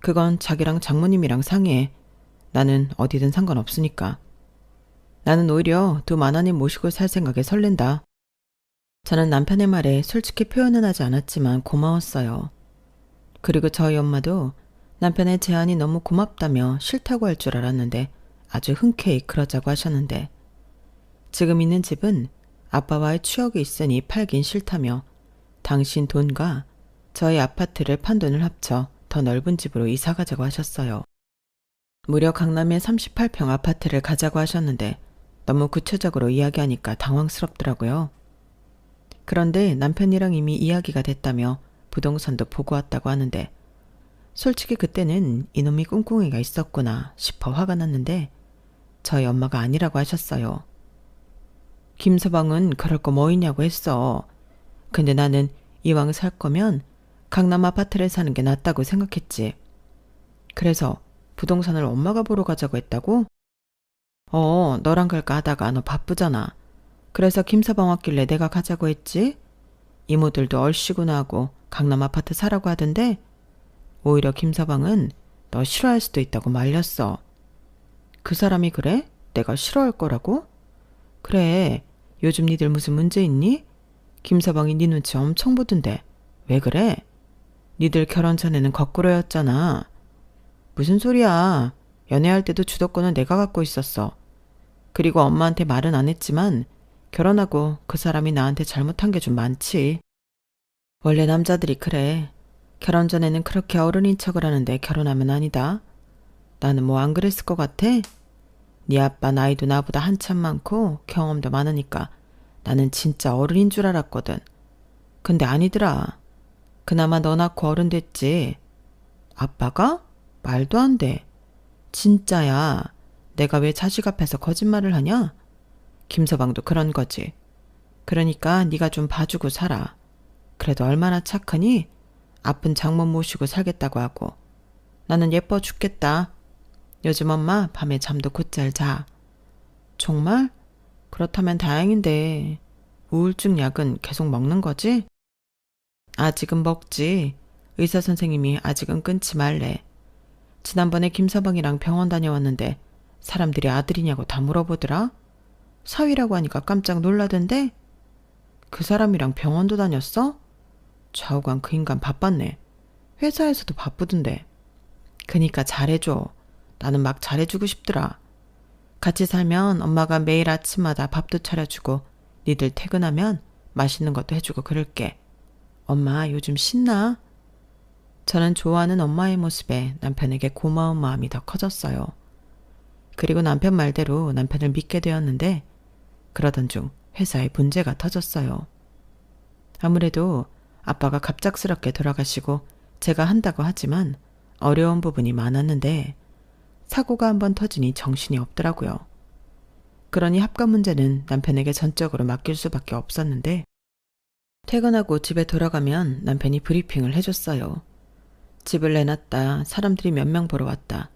[SPEAKER 1] 그건 자기랑 장모님이랑 상의해. 나는 어디든 상관없으니까. 나는 오히려 두 만화님 모시고 살 생각에 설렌다. 저는 남편의 말에 솔직히 표현은 하지 않았지만 고마웠어요. 그리고 저희 엄마도 남편의 제안이 너무 고맙다며 싫다고 할 줄 알았는데 아주 흔쾌히 그러자고 하셨는데 지금 있는 집은 아빠와의 추억이 있으니 팔긴 싫다며 당신 돈과 저희 아파트를 판 돈을 합쳐 더 넓은 집으로 이사 가자고 하셨어요. 무려 강남의 38평 아파트를 가자고 하셨는데 너무 구체적으로 이야기하니까 당황스럽더라고요. 그런데 남편이랑 이미 이야기가 됐다며 부동산도 보고 왔다고 하는데 솔직히 그때는 이놈이 꿍꿍이가 있었구나 싶어 화가 났는데 저희 엄마가 아니라고 하셨어요. 김서방은 그럴 거 뭐 있냐고 했어. 근데 나는 이왕 살 거면 강남 아파트를 사는 게 낫다고 생각했지. 그래서 부동산을 엄마가 보러 가자고 했다고? 너랑 갈까 하다가 너 바쁘잖아. 그래서 김서방 왔길래 내가 가자고 했지. 이모들도 얼씨구나 하고 강남 아파트 사라고 하던데 오히려 김서방은 너 싫어할 수도 있다고 말렸어. 그 사람이 그래? 내가 싫어할 거라고? 그래. 요즘 니들 무슨 문제 있니? 김서방이 니 눈치 엄청 보던데 왜 그래? 니들 결혼 전에는 거꾸로였잖아. 무슨 소리야. 연애할 때도 주도권은 내가 갖고 있었어. 그리고 엄마한테 말은 안 했지만 결혼하고 그 사람이 나한테 잘못한 게 좀 많지. 원래 남자들이 그래. 결혼 전에는 그렇게 어른인 척을 하는데 결혼하면 아니다. 나는 뭐 안 그랬을 것 같아? 네 아빠 나이도 나보다 한참 많고 경험도 많으니까 나는 진짜 어른인 줄 알았거든. 근데 아니더라. 그나마 너 낳고 어른 됐지. 아빠가? 말도 안 돼. 진짜야. 내가 왜 자식 앞에서 거짓말을 하냐? 김서방도 그런 거지. 그러니까 네가 좀 봐주고 살아. 그래도 얼마나 착하니? 아픈 장모 모시고 살겠다고 하고. 나는 예뻐 죽겠다. 요즘 엄마 밤에 잠도 곧잘 자. 정말? 그렇다면 다행인데 우울증 약은 계속 먹는 거지? 아직은 먹지. 의사 선생님이 아직은 끊지 말래. 지난번에 김서방이랑 병원 다녀왔는데 사람들이 아들이냐고 다 물어보더라. 사위라고 하니까 깜짝 놀라던데. 그 사람이랑 병원도 다녔어? 좌우간 그 인간 바빴네. 회사에서도 바쁘던데. 그니까 잘해줘. 나는 막 잘해주고 싶더라. 같이 살면 엄마가 매일 아침마다 밥도 차려주고 니들 퇴근하면 맛있는 것도 해주고 그럴게. 엄마 요즘 신나? 저는 좋아하는 엄마의 모습에 남편에게 고마운 마음이 더 커졌어요. 그리고 남편 말대로 남편을 믿게 되었는데 그러던 중 회사에 문제가 터졌어요. 아무래도 아빠가 갑작스럽게 돌아가시고 제가 한다고 하지만 어려운 부분이 많았는데 사고가 한번 터지니 정신이 없더라고요. 그러니 합관 문제는 남편에게 전적으로 맡길 수밖에 없었는데 퇴근하고 집에 돌아가면 남편이 브리핑을 해줬어요. 집을 내놨다. 사람들이 몇 명 보러 왔다.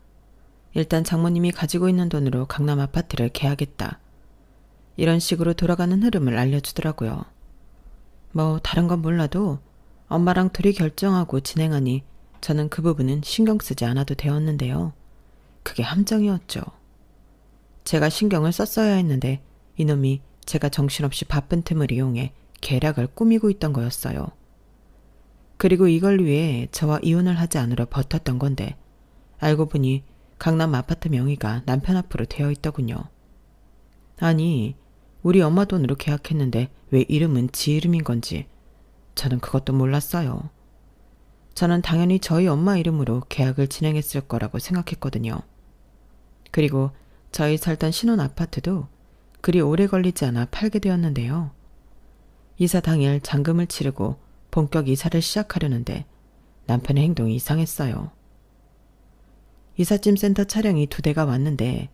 [SPEAKER 1] 일단 장모님이 가지고 있는 돈으로 강남 아파트를 계약했다. 이런 식으로 돌아가는 흐름을 알려주더라고요. 뭐 다른 건 몰라도 엄마랑 둘이 결정하고 진행하니 저는 그 부분은 신경 쓰지 않아도 되었는데요. 그게 함정이었죠. 제가 신경을 썼어야 했는데 이놈이 제가 정신없이 바쁜 틈을 이용해 계략을 꾸미고 있던 거였어요. 그리고 이걸 위해 저와 이혼을 하지 않으려 버텼던 건데 알고 보니 강남 아파트 명의가 남편 앞으로 되어 있더군요. 아니, 우리 엄마 돈으로 계약했는데 왜 이름은 지 이름인 건지 저는 그것도 몰랐어요. 저는 당연히 저희 엄마 이름으로 계약을 진행했을 거라고 생각했거든요. 그리고 저희 살던 신혼 아파트도 그리 오래 걸리지 않아 팔게 되었는데요. 이사 당일 잔금을 치르고 본격 이사를 시작하려는데 남편의 행동이 이상했어요. 이삿짐 센터 차량이 2대가 왔는데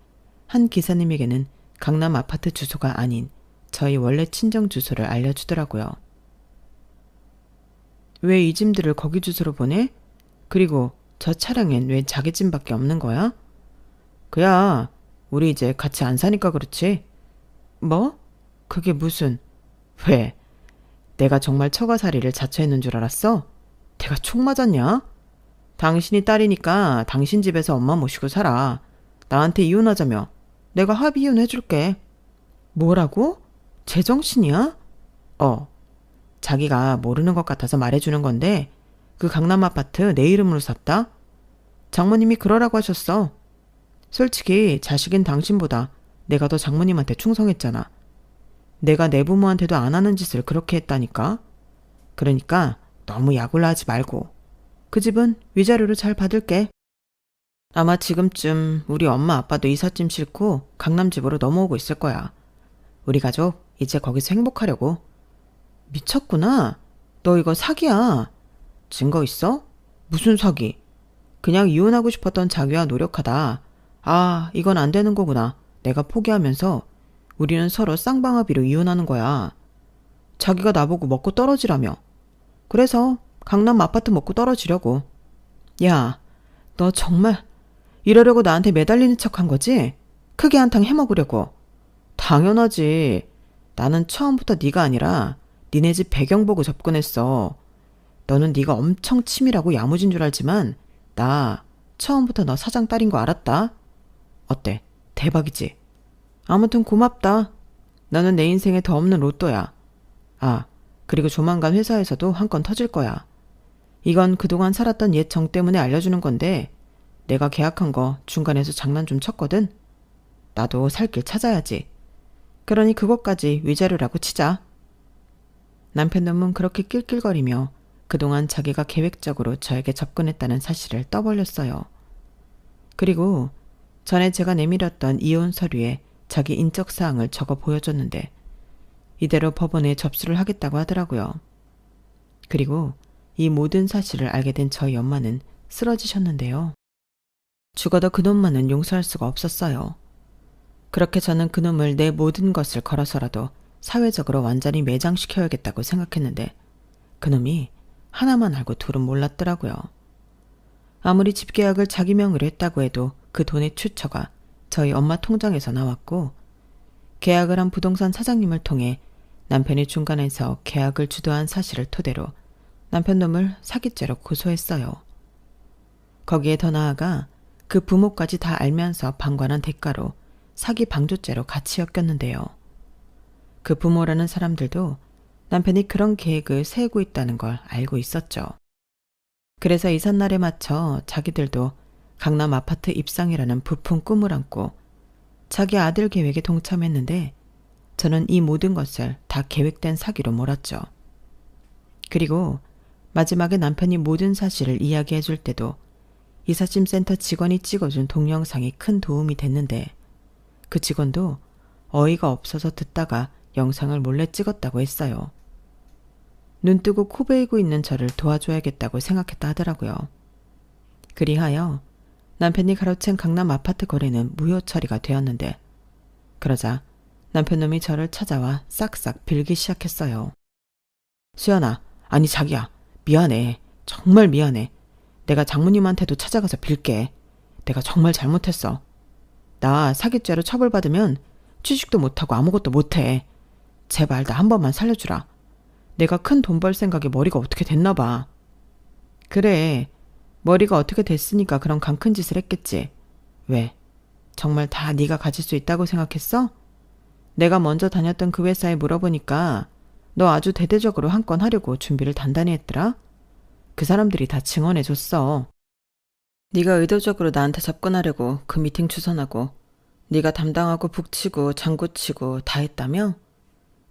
[SPEAKER 1] 한 기사님에게는 강남 아파트 주소가 아닌 저희 원래 친정 주소를 알려주더라고요. 왜 이 짐들을 거기 주소로 보내? 그리고 저 차량엔 왜 자기 짐밖에 없는 거야? 그야 우리 이제 같이 안 사니까 그렇지. 뭐? 그게 무슨... 왜? 내가 정말 처가살이를 자처했는 줄 알았어? 내가 총 맞았냐? 당신이 딸이니까 당신 집에서 엄마 모시고 살아. 나한테 이혼하자며. 내가 합의 이혼해줄게. 뭐라고? 제정신이야? 자기가 모르는 것 같아서 말해주는 건데 그 강남 아파트 내 이름으로 샀다? 장모님이 그러라고 하셨어. 솔직히 자식인 당신보다 내가 더 장모님한테 충성했잖아. 내가 내 부모한테도 안 하는 짓을 그렇게 했다니까. 그러니까 너무 약올라 하지 말고 그 집은 위자료로 잘 받을게. 아마 지금쯤 우리 엄마 아빠도 이삿짐 싣고 강남 집으로 넘어오고 있을 거야. 우리 가족 이제 거기서 행복하려고. 미쳤구나. 너 이거 사기야. 증거 있어? 무슨 사기? 그냥 이혼하고 싶었던 자기와 노력하다. 아, 이건 안 되는 거구나. 내가 포기하면서 우리는 서로 쌍방합의로 이혼하는 거야. 자기가 나보고 먹고 떨어지라며. 그래서 강남 아파트 먹고 떨어지려고. 야, 너 정말 이러려고 나한테 매달리는 척한 거지? 크게 한탕 해먹으려고. 당연하지. 나는 처음부터 네가 아니라 니네 집 배경 보고 접근했어. 너는 네가 엄청 치밀하고 야무진 줄 알지만 나 처음부터 너 사장 딸인 거 알았다. 어때? 대박이지? 아무튼 고맙다. 너는 내 인생에 더 없는 로또야. 아, 그리고 조만간 회사에서도 한 건 터질 거야. 이건 그동안 살았던 옛 정 때문에 알려주는 건데 내가 계약한 거 중간에서 장난 좀 쳤거든. 나도 살 길 찾아야지. 그러니 그것까지 위자료라고 치자. 남편 놈은 그렇게 낄낄거리며 그동안 자기가 계획적으로 저에게 접근했다는 사실을 떠벌렸어요. 그리고 전에 제가 내밀었던 이혼 서류에 자기 인적사항을 적어 보여줬는데 이대로 법원에 접수를 하겠다고 하더라고요. 그리고 이 모든 사실을 알게 된 저희 엄마는 쓰러지셨는데요. 죽어도 그놈만은 용서할 수가 없었어요. 그렇게 저는 그놈을 내 모든 것을 걸어서라도 사회적으로 완전히 매장시켜야겠다고 생각했는데 그놈이 하나만 알고 둘은 몰랐더라고요. 아무리 집계약을 자기 명의로 했다고 해도 그 돈의 출처가 저희 엄마 통장에서 나왔고 계약을 한 부동산 사장님을 통해 남편이 중간에서 계약을 주도한 사실을 토대로 남편 놈을 사기죄로 고소했어요. 거기에 더 나아가 그 부모까지 다 알면서 방관한 대가로 사기 방조죄로 같이 엮였는데요. 그 부모라는 사람들도 남편이 그런 계획을 세우고 있다는 걸 알고 있었죠. 그래서 이삿날에 맞춰 자기들도 강남 아파트 입상이라는 부푼 꿈을 안고 자기 아들 계획에 동참했는데 저는 이 모든 것을 다 계획된 사기로 몰았죠. 그리고 마지막에 남편이 모든 사실을 이야기해 줄 때도 이삿짐센터 직원이 찍어준 동영상이 큰 도움이 됐는데 그 직원도 어이가 없어서 듣다가 영상을 몰래 찍었다고 했어요. 눈 뜨고 코 베이고 있는 저를 도와줘야겠다고 생각했다 하더라고요. 그리하여 남편이 가로챈 강남 아파트 거래는 무효 처리가 되었는데 그러자 남편놈이 저를 찾아와 싹싹 빌기 시작했어요. 수연아, 아니 자기야, 미안해. 정말 미안해. 내가 장모님한테도 찾아가서 빌게. 내가 정말 잘못했어. 나 사기죄로 처벌받으면 취직도 못하고 아무것도 못해. 제발 나 한 번만 살려주라. 내가 큰 돈 벌 생각에 머리가 어떻게 됐나 봐. 그래, 머리가 어떻게 됐으니까 그런 강 큰 짓을 했겠지. 왜? 정말 다 네가 가질 수 있다고 생각했어? 내가 먼저 다녔던 그 회사에 물어보니까 너 아주 대대적으로 한 건 하려고 준비를 단단히 했더라. 그 사람들이 다 증언해줬어. 네가 의도적으로 나한테 접근하려고 그 미팅 주선하고 네가 담당하고 북치고 장구치고 다 했다며?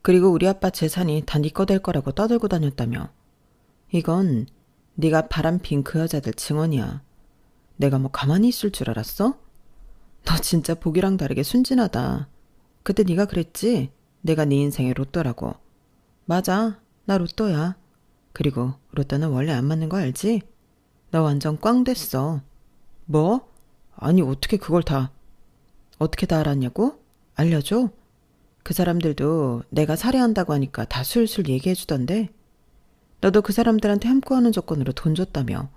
[SPEAKER 1] 그리고 우리 아빠 재산이 다 네 거 될 거라고 떠들고 다녔다며. 이건 네가 바람핀 그 여자들 증언이야. 내가 뭐 가만히 있을 줄 알았어? 너 진짜 보기랑 다르게 순진하다. 그때 네가 그랬지? 내가 네 인생의 로또라고. 맞아, 나 로또야. 그리고 로또는 원래 안 맞는 거 알지? 너 완전 꽝 됐어. 뭐? 아니 어떻게 그걸 다... 어떻게 다 알았냐고? 알려줘? 그 사람들도 내가 살해한다고 하니까 다 술술 얘기해주던데 너도 그 사람들한테 함구하는 조건으로 돈 줬다며.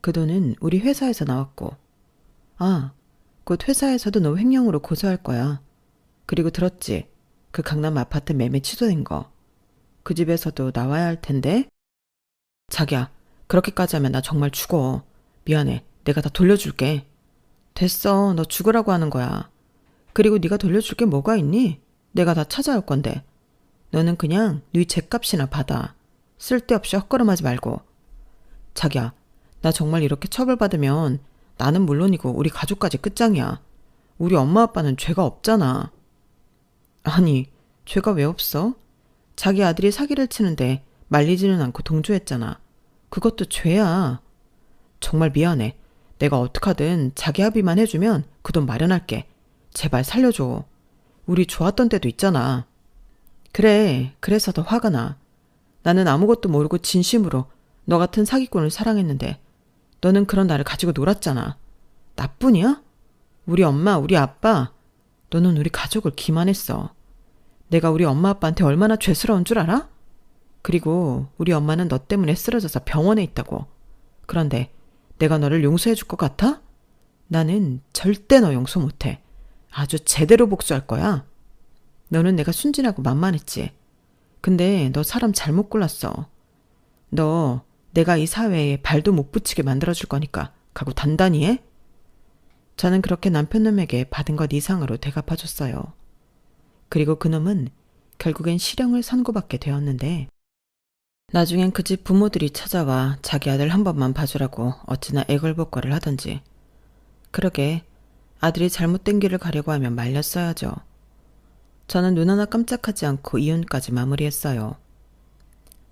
[SPEAKER 1] 그 돈은 우리 회사에서 나왔고. 아, 곧 회사에서도 너 횡령으로 고소할 거야. 그리고 들었지? 그 강남 아파트 매매 취소된 거. 그 집에서도 나와야 할 텐데? 자기야, 그렇게까지 하면 나 정말 죽어. 미안해. 내가 다 돌려줄게. 됐어. 너 죽으라고 하는 거야. 그리고 네가 돌려줄 게 뭐가 있니? 내가 다 찾아올 건데. 너는 그냥 네 죗값이나 받아. 쓸데없이 헛걸음하지 말고. 자기야, 나 정말 이렇게 처벌받으면 나는 물론이고 우리 가족까지 끝장이야. 우리 엄마 아빠는 죄가 없잖아. 아니, 죄가 왜 없어? 자기 아들이 사기를 치는데 말리지는 않고 동조했잖아. 그것도 죄야. 정말 미안해. 내가 어떡하든 자기 합의만 해주면 그 돈 마련할게. 제발 살려줘. 우리 좋았던 때도 있잖아. 그래, 그래서 더 화가 나. 나는 아무것도 모르고 진심으로 너 같은 사기꾼을 사랑했는데 너는 그런 나를 가지고 놀았잖아. 나뿐이야? 우리 엄마, 우리 아빠, 너는 우리 가족을 기만했어. 내가 우리 엄마 아빠한테 얼마나 죄스러운 줄 알아? 그리고 우리 엄마는 너 때문에 쓰러져서 병원에 있다고. 그런데 내가 너를 용서해 줄 것 같아? 나는 절대 너 용서 못해. 아주 제대로 복수할 거야. 너는 내가 순진하고 만만했지. 근데 너 사람 잘못 골랐어. 너 내가 이 사회에 발도 못 붙이게 만들어줄 거니까 각오 단단히 해. 저는 그렇게 남편놈에게 받은 것 이상으로 대갚아줬어요. 그리고 그놈은 결국엔 실형을 선고받게 되었는데 나중엔 그 집 부모들이 찾아와 자기 아들 한 번만 봐주라고 어찌나 애걸복걸을 하던지. 그러게 아들이 잘못된 길을 가려고 하면 말렸어야죠. 저는 눈 하나 깜짝하지 않고 이혼까지 마무리했어요.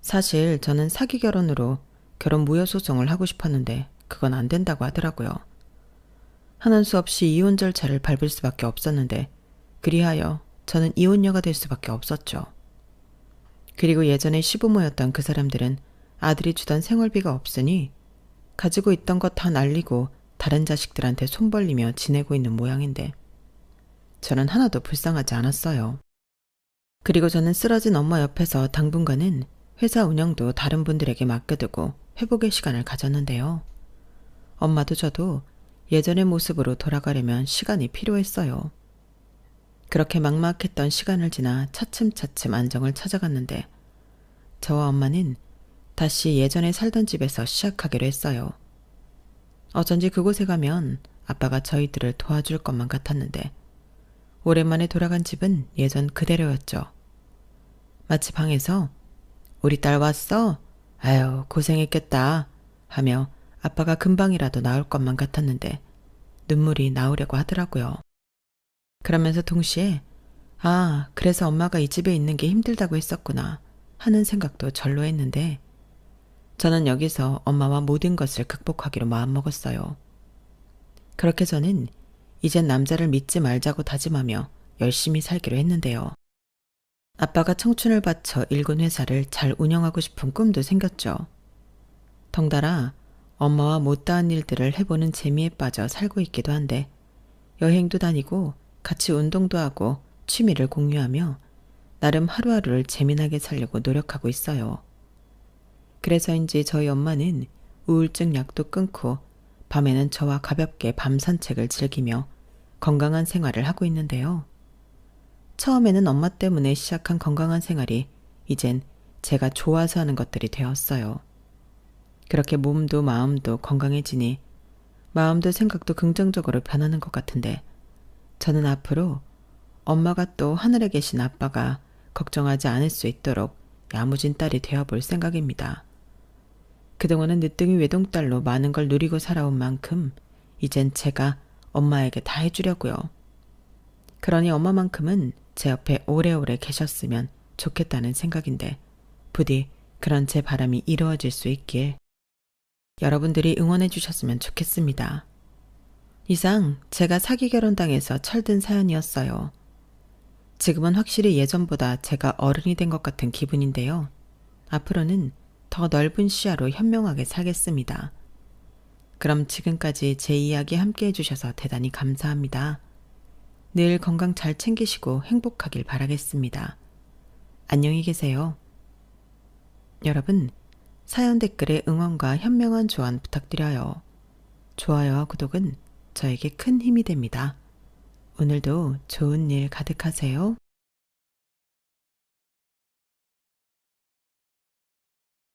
[SPEAKER 1] 사실 저는 사기 결혼으로 결혼 무효 소송을 하고 싶었는데 그건 안 된다고 하더라고요. 하는 수 없이 이혼 절차를 밟을 수밖에 없었는데 그리하여 저는 이혼녀가 될 수밖에 없었죠. 그리고 예전에 시부모였던 그 사람들은 아들이 주던 생활비가 없으니 가지고 있던 것 다 날리고 다른 자식들한테 손 벌리며 지내고 있는 모양인데 저는 하나도 불쌍하지 않았어요. 그리고 저는 쓰러진 엄마 옆에서 당분간은 회사 운영도 다른 분들에게 맡겨두고 회복의 시간을 가졌는데요. 엄마도 저도 예전의 모습으로 돌아가려면 시간이 필요했어요. 그렇게 막막했던 시간을 지나 차츰차츰 안정을 찾아갔는데 저와 엄마는 다시 예전에 살던 집에서 시작하기로 했어요. 어쩐지 그곳에 가면 아빠가 저희들을 도와줄 것만 같았는데 오랜만에 돌아간 집은 예전 그대로였죠. 마치 방에서 우리 딸 왔어? 아유 고생했겠다 하며 아빠가 금방이라도 나올 것만 같았는데 눈물이 나오려고 하더라고요. 그러면서 동시에 아 그래서 엄마가 이 집에 있는 게 힘들다고 했었구나 하는 생각도 절로 했는데 저는 여기서 엄마와 모든 것을 극복하기로 마음먹었어요. 그렇게 저는 이젠 남자를 믿지 말자고 다짐하며 열심히 살기로 했는데요. 아빠가 청춘을 바쳐 일군 회사를 잘 운영하고 싶은 꿈도 생겼죠. 덩달아 엄마와 못다한 일들을 해보는 재미에 빠져 살고 있기도 한데 여행도 다니고 같이 운동도 하고 취미를 공유하며 나름 하루하루를 재미나게 살려고 노력하고 있어요. 그래서인지 저희 엄마는 우울증 약도 끊고 밤에는 저와 가볍게 밤 산책을 즐기며 건강한 생활을 하고 있는데요. 처음에는 엄마 때문에 시작한 건강한 생활이 이젠 제가 좋아서 하는 것들이 되었어요. 그렇게 몸도 마음도 건강해지니 마음도 생각도 긍정적으로 변하는 것 같은데 저는 앞으로 엄마가 또 하늘에 계신 아빠가 걱정하지 않을 수 있도록 야무진 딸이 되어볼 생각입니다. 그동안은 늦둥이 외동딸로 많은 걸 누리고 살아온 만큼 이젠 제가 엄마에게 다 해주려고요. 그러니 엄마만큼은 제 옆에 오래오래 계셨으면 좋겠다는 생각인데 부디 그런 제 바람이 이루어질 수 있길 여러분들이 응원해 주셨으면 좋겠습니다. 이상 제가 사기 결혼당해서 철든 사연이었어요. 지금은 확실히 예전보다 제가 어른이 된 것 같은 기분인데요. 앞으로는 더 넓은 시야로 현명하게 살겠습니다. 그럼 지금까지 제 이야기 함께 해주셔서 대단히 감사합니다. 늘 건강 잘 챙기시고 행복하길 바라겠습니다. 안녕히 계세요. 여러분, 사연 댓글에 응원과 현명한 조언 부탁드려요. 좋아요와 구독은 저에게 큰 힘이 됩니다. 오늘도 좋은 일 가득하세요.